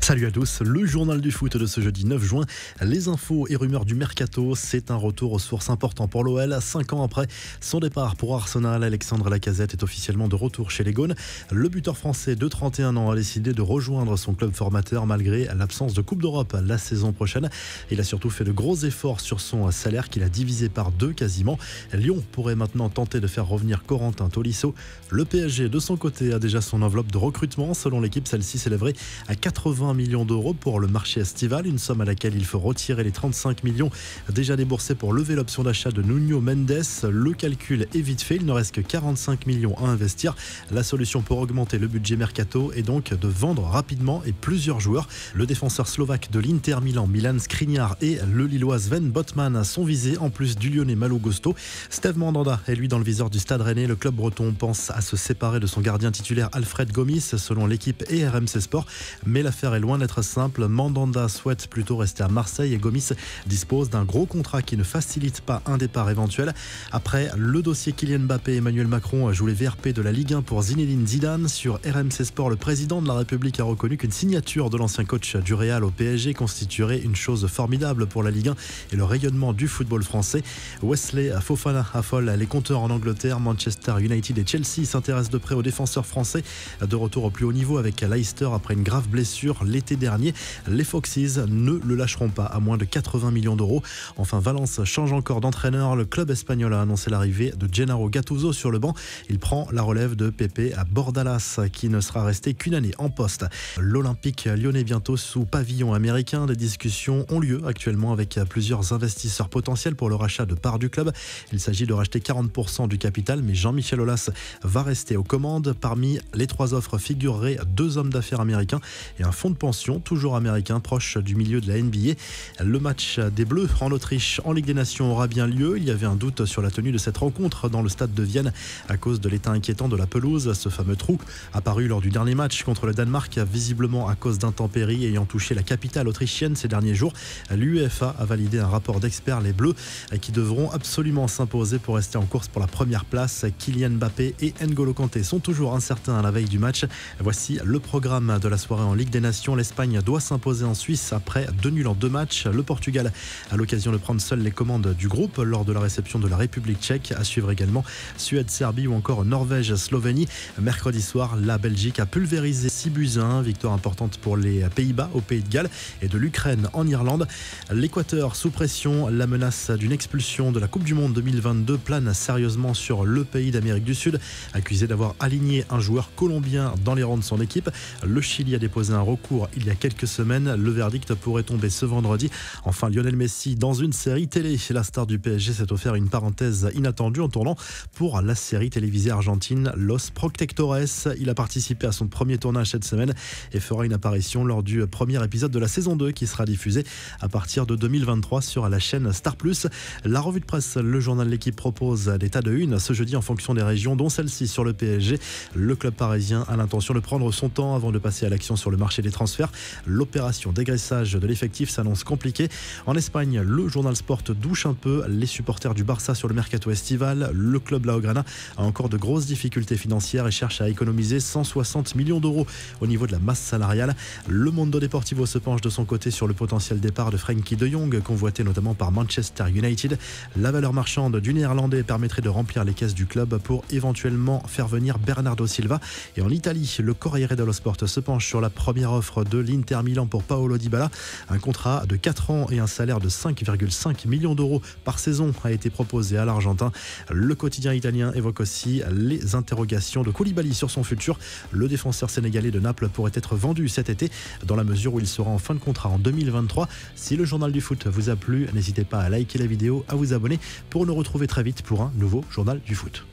Salut à tous, le journal du foot de ce jeudi 9 juin. Les infos et rumeurs du mercato, c'est un retour aux sources important pour l'OL. 5 ans après son départ pour Arsenal, Alexandre Lacazette est officiellement de retour chez les Gaunes. Le buteur français de 31 ans a décidé de rejoindre son club formateur malgré l'absence de Coupe d'Europe la saison prochaine. Il a surtout fait de gros efforts sur son salaire qu'il a divisé par 2 quasiment. Lyon pourrait maintenant tenter de faire revenir Corentin Tolisso. Le PSG de son côté a déjà son enveloppe de recrutement. Selon l'équipe, celle-ci s'élèverait à 80 millions d'euros pour le marché estival, une somme à laquelle il faut retirer les 35 millions déjà déboursés pour lever l'option d'achat de Nuno Mendes. Le calcul est vite fait, il ne reste que 45 millions à investir. La solution pour augmenter le budget mercato est donc de vendre rapidement et plusieurs joueurs. Le défenseur slovaque de l'Inter Milan, Milan Skriniar, et le Lillois Sven Botman sont visés, en plus du Lyonnais Malo Gusto. Steve Mandanda est lui dans le viseur du Stade Rennais. Le club breton pense à se séparer de son gardien titulaire Alfred Gomis, selon l'équipe et RMC Sport. Mais l'affaire est loin d'être simple. Mandanda souhaite plutôt rester à Marseille et Gomis dispose d'un gros contrat qui ne facilite pas un départ éventuel. Après le dossier Kylian Mbappé, Emmanuel Macron joue les VRP de la Ligue 1 pour Zinedine Zidane. Sur RMC Sport, le président de la République a reconnu qu'une signature de l'ancien coach du Real au PSG constituerait une chose formidable pour la Ligue 1 et le rayonnement du football français. Wesley Fofana affole les compteurs en Angleterre. Manchester United et Chelsea s'intéressent de près aux défenseurs français. De retour au plus haut niveau avec Leicester après une grave blessure l'été dernier. Les Foxes ne le lâcheront pas à moins de 80 millions d'euros. Enfin, Valence change encore d'entraîneur. Le club espagnol a annoncé l'arrivée de Gennaro Gattuso sur le banc. Il prend la relève de Pepe à Bordalas, qui ne sera resté qu'une année en poste. L'Olympique lyonnais bientôt sous pavillon américain. Des discussions ont lieu actuellement avec plusieurs investisseurs potentiels pour le rachat de parts du club. Il s'agit de racheter 40% du capital, mais Jean-Michel Aulas va rester aux commandes. Parmi les 3 offres figureraient 2 hommes d'affaires américains et un fonds de pension, toujours américain, proche du milieu de la NBA. Le match des Bleus en Autriche en Ligue des Nations aura bien lieu. Il y avait un doute sur la tenue de cette rencontre dans le stade de Vienne à cause de l'état inquiétant de la pelouse. Ce fameux trou apparu lors du dernier match contre le Danemark, visiblement à cause d'intempéries ayant touché la capitale autrichienne ces derniers jours. L'UEFA a validé un rapport d'experts, les Bleus, qui devront absolument s'imposer pour rester en course pour la première place. Kylian Mbappé et N'Golo Kanté sont toujours incertains à la veille du match. Voici le programme de la soirée en Ligue des Nations. L'Espagne doit s'imposer en Suisse après 2 nuls en 2 matchs. Le Portugal a l'occasion de prendre seul les commandes du groupe lors de la réception de la République tchèque. À suivre également Suède-Serbie ou encore Norvège-Slovénie. Mercredi soir, la Belgique a pulvérisé 6-1. Victoire importante pour les Pays-Bas au Pays de Galles et de l'Ukraine en Irlande. L'Équateur sous pression. La menace d'une expulsion de la Coupe du Monde 2022 plane sérieusement sur le pays d'Amérique du Sud. Accusé d'avoir aligné un joueur colombien dans les rangs de son équipe. Le Chili a déposé un recours il y a quelques semaines. Le verdict pourrait tomber ce vendredi. Enfin, Lionel Messi dans une série télé. La star du PSG s'est offert une parenthèse inattendue en tournant pour la série télévisée argentine Los Protectores. Il a participé à son premier tournage cette semaine et fera une apparition lors du premier épisode de la saison 2 qui sera diffusé à partir de 2023 sur la chaîne Star+. La revue de presse, le journal L'Équipe propose des tas de une ce jeudi en fonction des régions, dont celle-ci sur le PSG. Le club parisien a l'intention de prendre son temps avant de passer à l'action sur le marché des transferts. L'opération dégraissage de l'effectif s'annonce compliquée. En Espagne, le journal Sport douche un peu les supporters du Barça sur le mercato estival. Le club Blaugrana a encore de grosses difficultés financières et cherche à économiser 160 millions d'euros au niveau de la masse salariale. Le Mundo Deportivo se penche de son côté sur le potentiel départ de Frenkie de Jong, convoité notamment par Manchester United. La valeur marchande du Néerlandais permettrait de remplir les caisses du club pour éventuellement faire venir Bernardo Silva. Et en Italie, le Corriere dello Sport se penche sur la première offre de l'Inter Milan pour Paolo Dybala. Un contrat de 4 ans et un salaire de 5,5 millions d'euros par saison a été proposé à l'Argentin. Le quotidien italien évoque aussi les interrogations de Koulibaly sur son futur. Le défenseur sénégalais de Naples pourrait être vendu cet été dans la mesure où il sera en fin de contrat en 2023. Si le journal du foot vous a plu, n'hésitez pas à liker la vidéo, à vous abonner pour nous retrouver très vite pour un nouveau journal du foot.